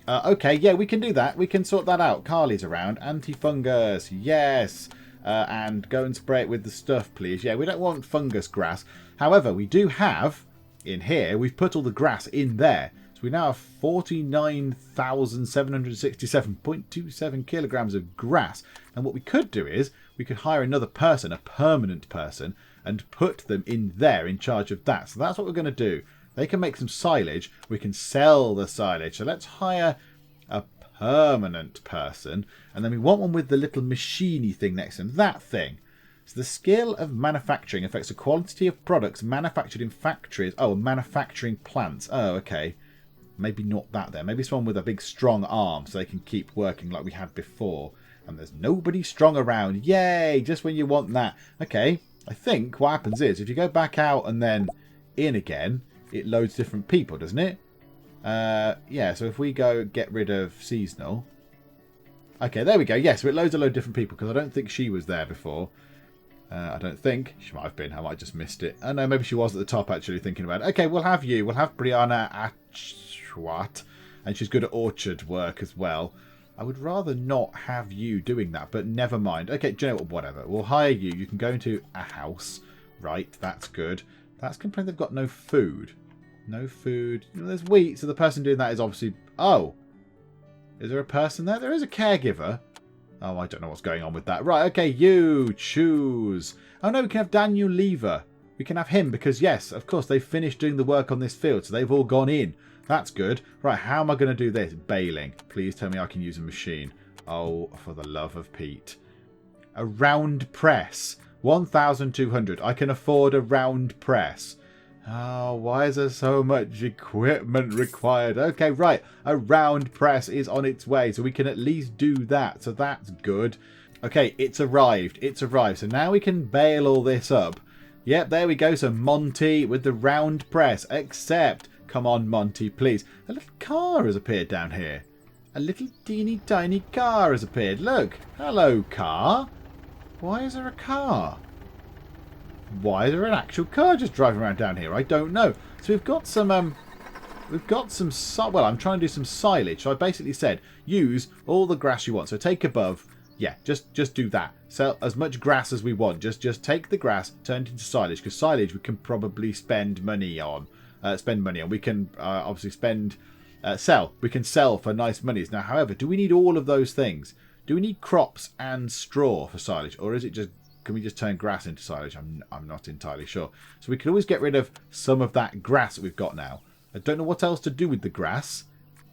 Okay, yeah, we can do that. We can sort that out. Carly's around. Anti-fungus. Yes. And go and spray it with the stuff, please. Yeah, we don't want fungus grass. However, we do have, in here, we've put all the grass in there. So we now have 49,767.27 kilograms of grass. And what we could do is, we could hire another person, a permanent person, and put them in there in charge of that. So that's what we're going to do. They can make some silage. We can sell the silage. So let's hire a permanent person. And then we want one with the little machiney thing next to him. That thing. So the skill of manufacturing affects the quantity of products manufactured in factories. Oh, manufacturing plants. Oh, okay. Maybe not that then. Maybe someone with a big strong arm so they can keep working like we had before. And there's nobody strong around. Yay! Just when you want that. Okay, I think what happens is if you go back out and then in again, it loads different people, doesn't it? Yeah, so if we go get rid of seasonal. Okay, there we go. Yes, so it loads a load of different people because I don't think she was there before. I don't think. She might have been. I might have just missed it. Oh, no, maybe she was at the top actually thinking about it. Okay, we'll have you. We'll have Brianna Ashwat. And she's good at orchard work as well. I would rather not have you doing that, but never mind. Okay, do you know what? Whatever. We'll hire you. You can go into a house. Right, that's good. That's complaining they've got no food. No food. There's wheat, so the person doing that is obviously... Oh. Is there a person there? There is a caregiver. Oh, I don't know what's going on with that. Right, okay, you choose. Oh, no, we can have Daniel Lever. We can have him because, yes, of course, they've finished doing the work on this field, so they've all gone in. That's good. Right, how am I going to do this? Baling. Please tell me I can use a machine. Oh, for the love of Pete. A round press. 1,200. I can afford a round press. Oh, why is there so much equipment required? Okay, right. A round press is on its way, so we can at least do that. So that's good. Okay, it's arrived. It's arrived. So now we can bale all this up. Yep, there we go. So Monty with the round press. Accept. Come on, Monty, please. A little car has appeared down here. A little teeny tiny car has appeared. Look. Hello, car. Why is there a car? Why is there an actual car just driving around down here? I don't know. So we've got some, well, I'm trying to do some silage. So I basically said, use all the grass you want. So take above. Yeah, just do that. Sell as much grass as we want. Just take the grass, turn it into silage. Because silage we can probably spend money on. We can obviously sell. We can sell for nice monies. Now, however, do we need all of those things? Do we need crops and straw for silage? Or is it just... Can we just turn grass into silage? I'm not entirely sure. So we can always get rid of some of that grass that we've got now. I don't know what else to do with the grass.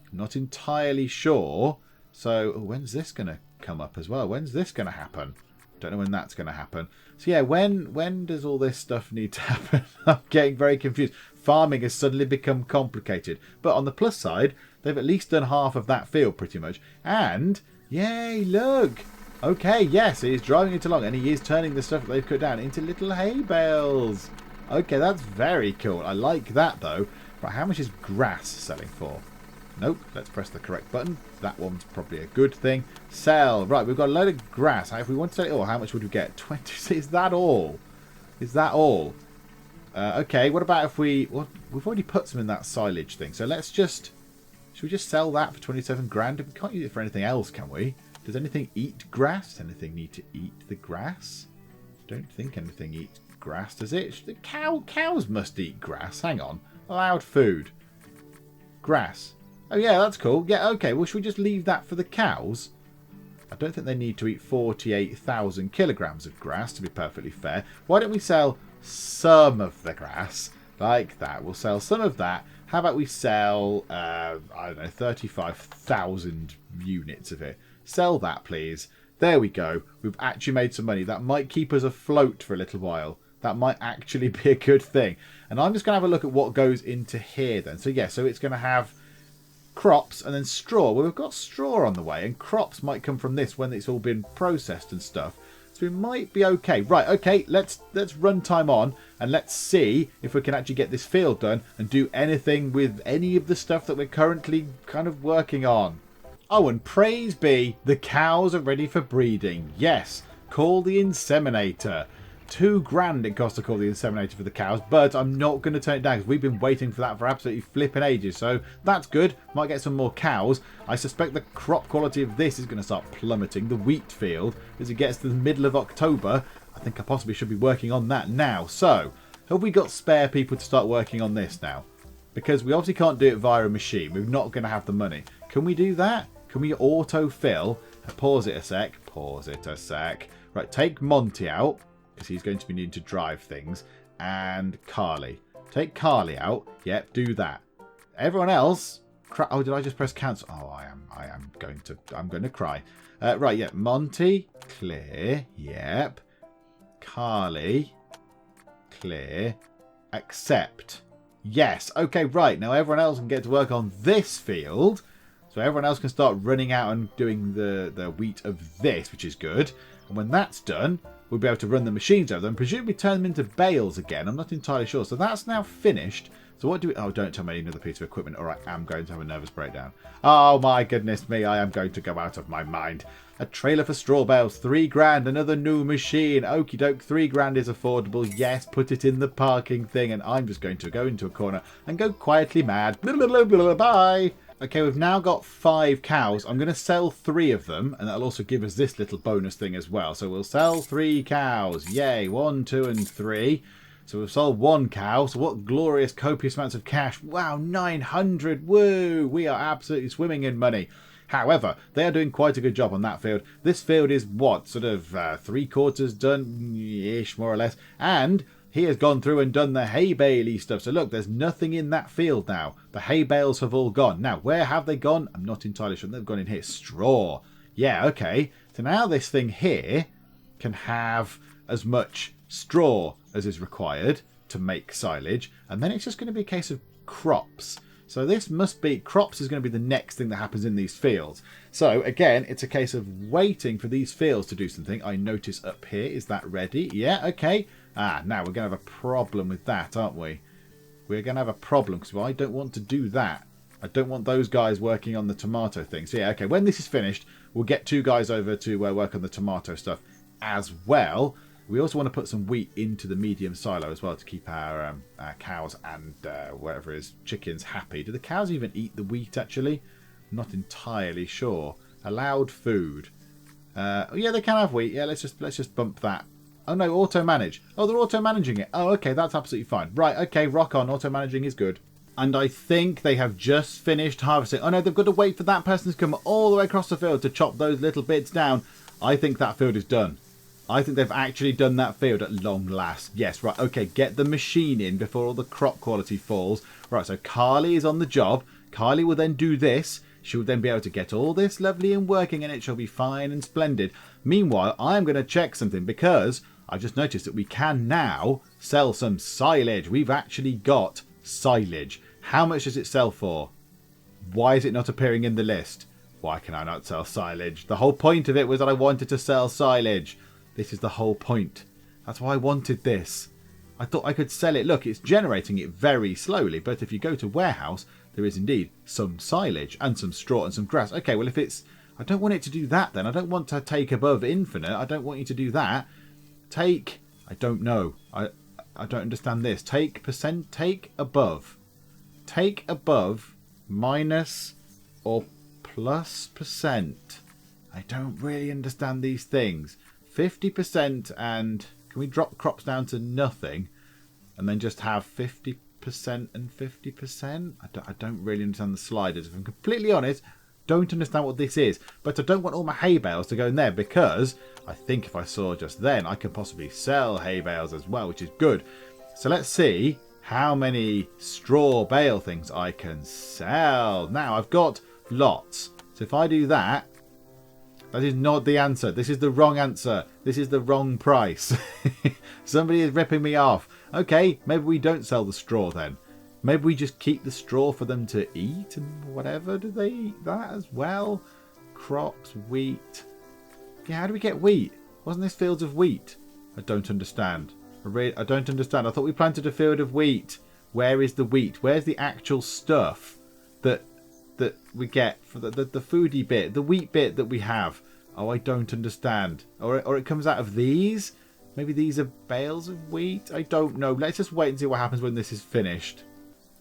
I'm not entirely sure. So when's this going to come up as well? When's this going to happen? Don't know when that's going to happen. So yeah, when does all this stuff need to happen? I'm getting very confused. Farming has suddenly become complicated. But on the plus side, they've at least done half of that field pretty much. And, yay, look. Okay, yes, he is driving it along and he is turning the stuff that they've cut down into little hay bales. Okay, that's very cool. I like that though. Right, how much is grass selling for? Nope, let's press the correct button. That one's probably a good thing. Sell. Right, we've got a load of grass. If we want to sell it all, how much would we get? 20. Is that all? Is that all? Okay, what about if we... Well, we've already put some in that silage thing. So let's just... Should we just sell that for 27 grand? We can't use it for anything else, can we? Does anything eat grass? Does anything need to eat the grass? Don't think anything eats grass, does it? The cows must eat grass. Hang on. Allowed food. Grass. Oh, yeah, that's cool. Yeah, okay. Well, should we just leave that for the cows? I don't think they need to eat 48,000 kilograms of grass, to be perfectly fair. Why don't we sell some of the grass? Like that. We'll sell some of that. How about we sell, I don't know, 35,000 units of it? Sell that, please. There we go. We've actually made some money. That might keep us afloat for a little while. That might actually be a good thing. And I'm just going to have a look at what goes into here then. So, yeah, so it's going to have crops and then straw. Well, we've got straw on the way, and crops might come from this when it's all been processed and stuff. So we might be okay. Right, okay, let's run time on, and let's see if we can actually get this field done and do anything with any of the stuff that we're currently kind of working on. Oh, and praise be, the cows are ready for breeding. Yes, call the inseminator. 2 grand it costs to call the inseminator for the cows, but I'm not going to turn it down because we've been waiting for that for absolutely flipping ages. So that's good. Might get some more cows. I suspect the crop quality of this is going to start plummeting. The wheat field, as it gets to the middle of October, I think I possibly should be working on that now. So, have we got spare people to start working on this now? Because we obviously can't do it via a machine. We're not going to have the money. Can we do that? Can we auto-fill? Pause it a sec. Pause it a sec. Right, take Monty out, because he's going to be needing to drive things. And Carly. Take Carly out. Yep, do that. Everyone else... Oh, did I just press cancel? Oh, I'm going to cry. Right, yeah. Monty, clear. Yep. Carly, clear. Accept. Yes. Okay, right. Now everyone else can get to work on this field. So So everyone else can start running out and doing the wheat of this, which is good. And when that's done, we'll be able to run the machines over them and presumably turn them into bales again. I'm not entirely sure. So that's now finished. So what do we... Oh, don't tell me I need another piece of equipment or I am going to have a nervous breakdown. Oh, my goodness me. I am going to go out of my mind. A trailer for straw bales, 3 grand. Another new machine. Okie doke, 3 grand is affordable. Yes, put it in the parking thing. And I'm just going to go into a corner and go quietly mad. Blah, blah, blah, blah, bye. Okay, we've now got 5 cows. I'm going to sell 3 of them. And that'll also give us this little bonus thing as well. So we'll sell 3 cows. Yay, 1, 2 and 3. So we've sold 1 cow. So what glorious copious amounts of cash. Wow, 900. Woo! We are absolutely swimming in money. However, they are doing quite a good job on that field. This field is what? Sort of 3/4 done-ish, more or less. And he has gone through and done the hay baley stuff. So look, there's nothing in that field now. The hay bales have all gone. Now, where have they gone? I'm not entirely sure. They've gone in here. Straw. Yeah, okay. So now this thing here can have as much straw as is required to make silage, and then it's just going to be a case of crops. So this must be, crops is going to be the next thing that happens in these fields. So again, it's a case of waiting for these fields to do something. I notice up here, is that ready? Yeah, okay. Now we're going to have a problem with that, aren't we? We're going to have a problem because I don't want to do that. I don't want those guys working on the tomato thing. So yeah, okay, when this is finished, we'll get 2 guys over to work on the tomato stuff as well. We also want to put some wheat into the medium silo as well to keep our cows and whatever it is, chickens happy. Do the cows even eat the wheat actually? I'm not entirely sure. Allowed food. Yeah, they can have wheat. Yeah, let's just bump that. Oh no, auto manage. Oh, they're auto managing it. Oh, okay, that's absolutely fine. Right, okay, rock on. Auto managing is good. And I think they have just finished harvesting. Oh no, they've got to wait for that person to come all the way across the field to chop those little bits down. I think that field is done. I think they've actually done that field at long last. Yes, right, okay, get the machine in before all the crop quality falls. Right, so Carly is on the job. Carly will then do this. She'll then be able to get all this lovely and working, and it shall be fine and splendid. Meanwhile, I'm going to check something because I've just noticed that we can now sell some silage. We've actually got silage. How much does it sell for? Why is it not appearing in the list? Why can I not sell silage? The whole point of it was that I wanted to sell silage. This is the whole point. That's why I wanted this. I thought I could sell it. Look, it's generating it very slowly. But if you go to warehouse, there is indeed some silage and some straw and some grass. Okay, well, if it's... I don't want it to do that then. I don't want to take above infinite. I don't want you to do that. Take... I don't know. I don't understand this. Take percent... Take above. Take above minus or plus percent. I don't really understand these things. 50% and can we drop crops down to nothing and then just have 50% and 50%? I don't really understand the sliders. If I'm completely honest, don't understand what this is. But I don't want all my hay bales to go in there because I think if I saw just then, I can possibly sell hay bales as well, which is good. So let's see how many straw bale things I can sell. Now, I've got lots. So if I do that, that is not the answer. This is the wrong answer. This is the wrong price. Somebody is ripping me off. Okay, maybe we don't sell the straw then. Maybe we just keep the straw for them to eat and whatever. Do they eat that as well? Crops, wheat. Yeah, how do we get wheat? Wasn't this fields of wheat? I don't understand. I don't understand. I thought we planted a field of wheat. Where is the wheat? Where's the actual stuff that we get for the foodie bit, the wheat bit that we have? Oh, I don't understand. Or it comes out of these? Maybe these are bales of wheat? I don't know. Let's just wait and see what happens when this is finished.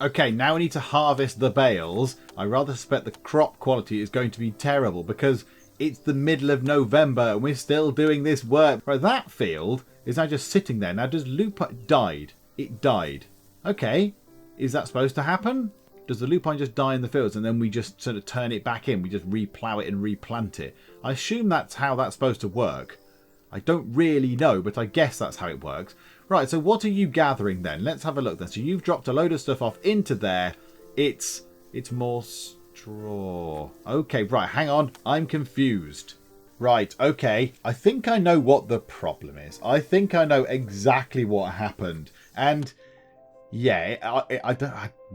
Okay, now we need to harvest the bales. I rather suspect the crop quality is going to be terrible because it's the middle of November and we're still doing this work. Right, that field is now just sitting there. Now, does lupine... Died. It died. Okay. Is that supposed to happen? Does the lupine just die in the fields and then we just sort of turn it back in? We just replow it and replant it? I assume that's how that's supposed to work. I don't really know, but I guess that's how it works. Right, so what are you gathering then? Let's have a look then. So you've dropped a load of stuff off into there. It's more straw. Okay, right, hang on. I'm confused. Right, okay. I think I know what the problem is. I think I know exactly what happened. And... yeah,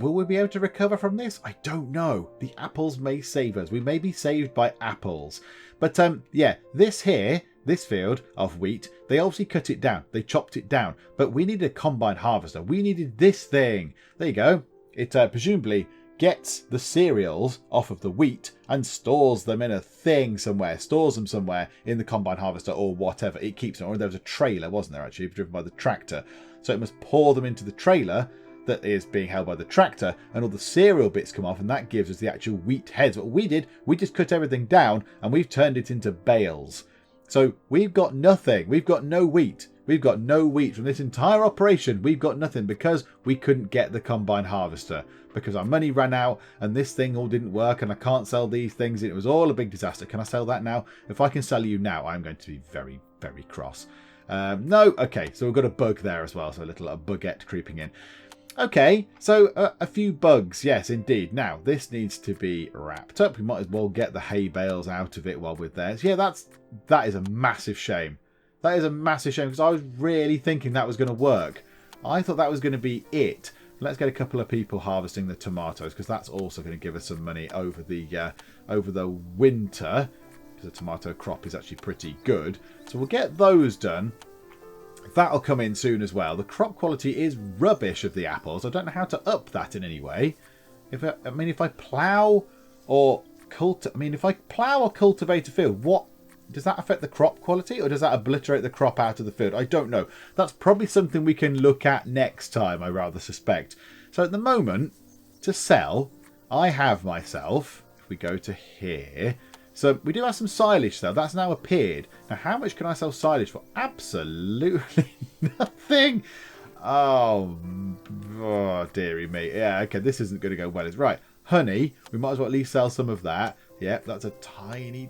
Will we be able to recover from this? I don't know. The apples may save us. We may be saved by apples. But yeah, this field of wheat, they obviously cut it down. They chopped it down. But we needed a combine harvester. We needed this thing. There you go. It presumably gets the cereals off of the wheat and stores them in a thing somewhere. Stores them somewhere in the combine harvester or whatever. It keeps them. Or there was a trailer, wasn't there, actually, driven by the tractor. So it must pour them into the trailer that is being held by the tractor, and all the cereal bits come off, and that gives us the actual wheat heads. What we did, we just cut everything down and we've turned it into bales. So we've got nothing. We've got no wheat. We've got no wheat from this entire operation. We've got nothing because we couldn't get the combine harvester, because our money ran out and this thing all didn't work and I can't sell these things. It was all a big disaster. Can I sell that now? If I can sell you now, I'm going to be very, very cross. No. Okay, so we've got a bug there as well. So a little bugette creeping in. Okay, so a few bugs, yes, indeed. Now, this needs to be wrapped up. We might as well get the hay bales out of it while we're there. So, yeah, that is a massive shame. That is a massive shame because I was really thinking that was going to work. I thought that was going to be it. Let's get a couple of people harvesting the tomatoes because that's also going to give us some money over the winter, because the tomato crop is actually pretty good. So we'll get those done. That'll come in soon as well. The crop quality is rubbish of the apples. I don't know how to up that in any way. If I plough or cultivate a field, what does that affect the crop quality, or does that obliterate the crop out of the field? I don't know. That's probably something we can look at next time, I rather suspect. So at the moment, to sell, I have myself, if we go to here, so we do have some silage though. That's now appeared. Now, how much can I sell silage for? Absolutely nothing. Oh, dearie me. Yeah, okay, this isn't going to go well. It's right. Honey, we might as well at least sell some of that. Yep, that's a tiny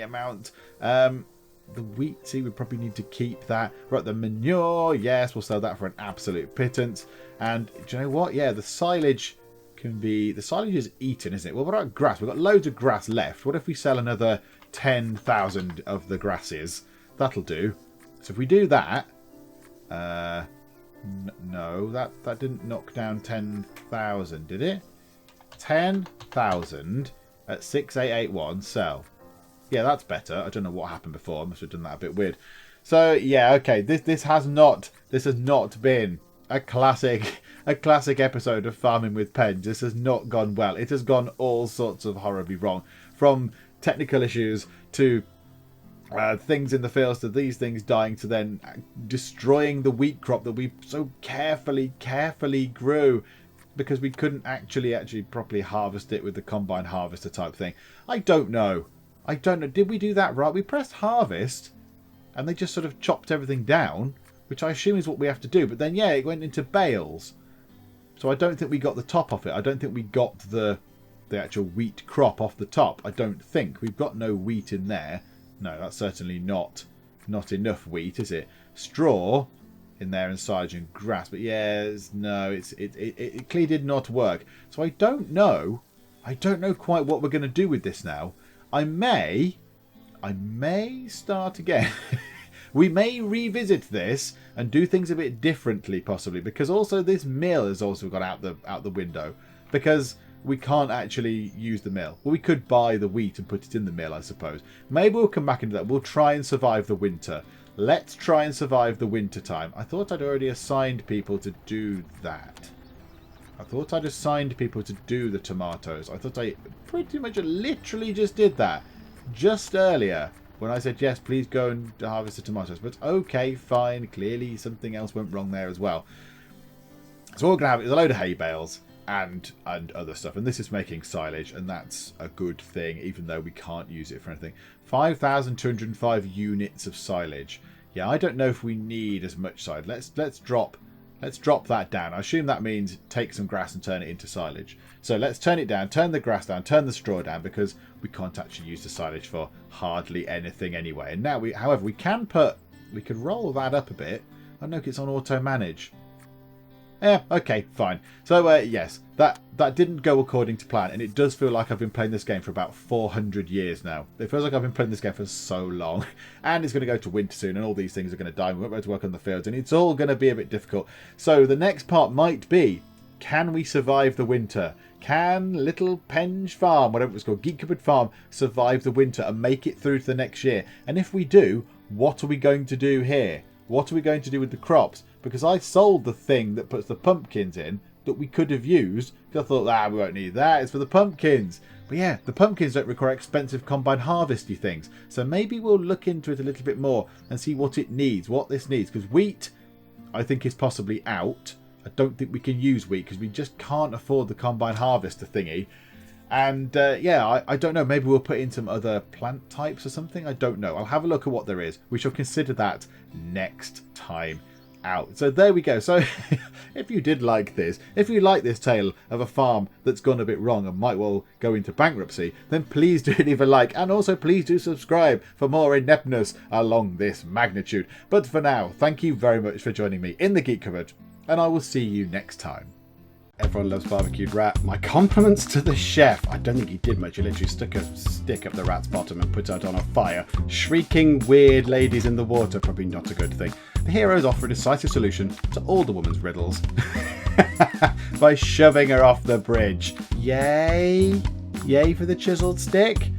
amount. The wheat, see, we probably need to keep that. Right, the manure, yes, we'll sell that for an absolute pittance. And do you know what? Yeah, the silage is eaten, isn't it? Well, what about grass? We've got loads of grass left. What if we sell another 10,000 of the grasses? That'll do. So if we do that, no, that didn't knock down 10,000, did it? 10,000 at 6881 sell. Yeah, that's better. I don't know what happened before. I must have done that a bit weird. So yeah, okay. This has not been a classic episode of Farming with Penge. This has not gone well. It has gone all sorts of horribly wrong. From technical issues to things in the fields to these things dying to then destroying the wheat crop that we so carefully grew because we couldn't actually properly harvest it with the combine harvester type thing. I don't know. Did we do that right? We pressed harvest and they just sort of chopped everything down, which I assume is what we have to do. But then, yeah, it went into bales. So I don't think we got the top off it. I don't think we got the actual wheat crop off the top. I don't think. We've got no wheat in there. No, that's certainly not enough wheat, is it? Straw in there and silage and grass. But yes, no, it clearly did not work. So I don't know quite what we're going to do with this now. I may start again. We may revisit this and do things a bit differently, possibly, because also this mill has also got out the window because we can't actually use the mill. Well, we could buy the wheat and put it in the mill, I suppose. Maybe we'll come back into that. We'll try and survive the winter. Let's try and survive the winter time. I thought I'd already assigned people to do that. I thought I'd assigned people to do the tomatoes. I thought I pretty much literally just did that just earlier when I said, yes, please go and harvest the tomatoes. But okay, fine. Clearly something else went wrong there as well. So what we're going to have is a load of hay bales and other stuff. And this is making silage, and that's a good thing, even though we can't use it for anything. 5,205 units of silage. Yeah, I don't know if we need as much silage. Let's drop that down. I assume that means take some grass and turn it into silage. So let's turn it down, turn the grass down, turn the straw down, because we can't actually use the silage for hardly anything anyway. And now however, we could roll that up a bit. Oh no, it's on auto manage. Yeah, okay, fine. So yes, that didn't go according to plan, and it does feel like I've been playing this game for about 400 years now. It feels like I've been playing this game for so long, and it's going to go to winter soon, and all these things are going to die, and we won't be able to work on the fields, and it's all going to be a bit difficult. So the next part might be Can we survive the winter? Can little Penge Farm, whatever it's called, Geek Cupboard Farm, survive the winter and make it through to the next year? And if we do, what are we going to do here? What are we going to do with the crops? Because I sold the thing that puts the pumpkins in that we could have used. Because I thought, we won't need that. It's for the pumpkins. But yeah, the pumpkins don't require expensive combine harvesty things. So maybe we'll look into it a little bit more and see what it needs, what this needs. Because wheat, I think, is possibly out. I don't think we can use wheat because we just can't afford the combine harvester thingy. And yeah, I don't know. Maybe we'll put in some other plant types or something. I don't know. I'll have a look at what there is. We shall consider that next time out. So there we go. So if you did like this, if you like this tale of a farm that's gone a bit wrong and might well go into bankruptcy, then please do leave a like, and also please do subscribe for more ineptness along this magnitude. But for now, thank you very much for joining me in the Geek Cupboard, and I will see you next time. Everyone loves barbecued rat. My compliments to the chef. I don't think he did much. He literally stuck a stick up the rat's bottom and put it on a fire. Shrieking weird ladies in the water. Probably not a good thing. The heroes offer a decisive solution to all the woman's riddles by shoving her off the bridge. Yay! Yay for the chiseled stick.